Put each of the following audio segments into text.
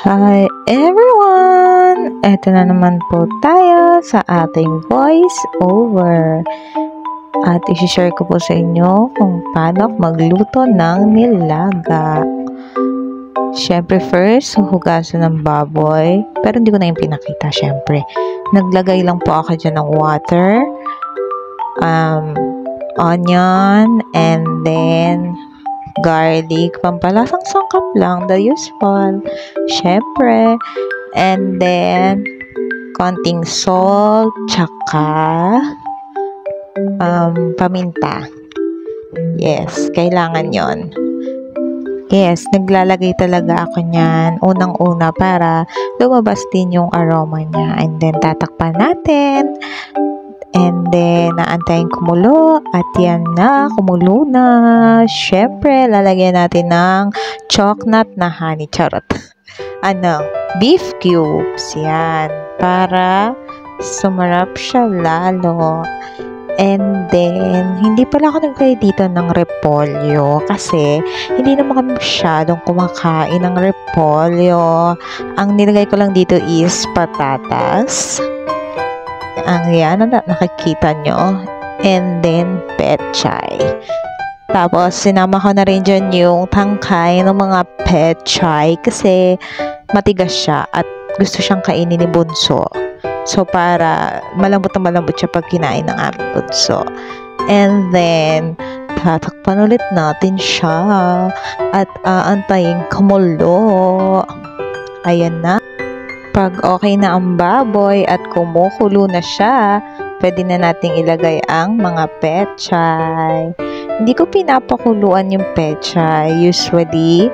Hi everyone! Eto na naman po tayo sa ating voice over. At isi-share ko po sa inyo kung paano magluto ng nilaga. Syempre first, hugasan ng baboy. Pero hindi ko na yung pinakita syempre. Naglagay lang po ako dyan ng water, onion, and then garlic, pampalasang sangkap lang, the usual, syempre, and then konting salt, tsaka paminta. Yes, kailangan yon. Yes, naglalagay talaga ako niyan unang-una para lumabas din yung aroma niya, and then tatakpan natin. And then, naantayin kumulo. At yan na, kumulo na. Syempre, lalagyan natin ng chocolate na honey. Charot. Beef cubes. Yan. Para sumarap siya lalo. And then, hindi pala ako naglagay dito ng repolyo. Kasi, hindi naman kami masyadong kumakain ng repolyo. Ang nilagay ko lang dito is patatas. Ang yan na nakikita nyo, and then pechay. Tapos sinama ko na rin dyan yung tangkay ng mga pechay kasi matigas siya at gusto siyang kainin ni Bunso. So para malambot na malambot siya pag kinain ng aming Bunso. And then tatakpan ulit natin siya at aantayin kumulo. Ayan na. Pag okay na ang baboy at kumukulo na siya, pwede na nating ilagay ang mga pechay. Hindi ko pinapakuluan yung pechay. Usually,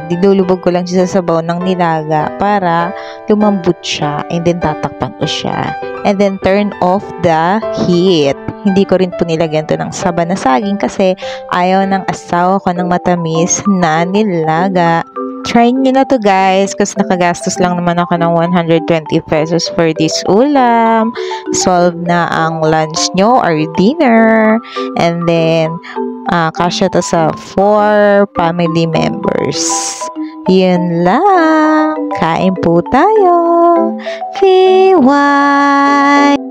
dilulubog ko lang siya sa sabaw ng nilaga para lumambot siya, and then tatakpan ko siya. And then turn off the heat. Hindi ko rin po nilagyan to ng saba na saging kasi ayaw ng asawa ko ng matamis na nilaga. Try nyo na to guys kasi nakagastos lang naman ako ng 120 pesos for this ulam. Solve na ang lunch nyo or dinner. And then, kasya to sa 4 family members. Yun lang. Kain po tayo. Fiwai!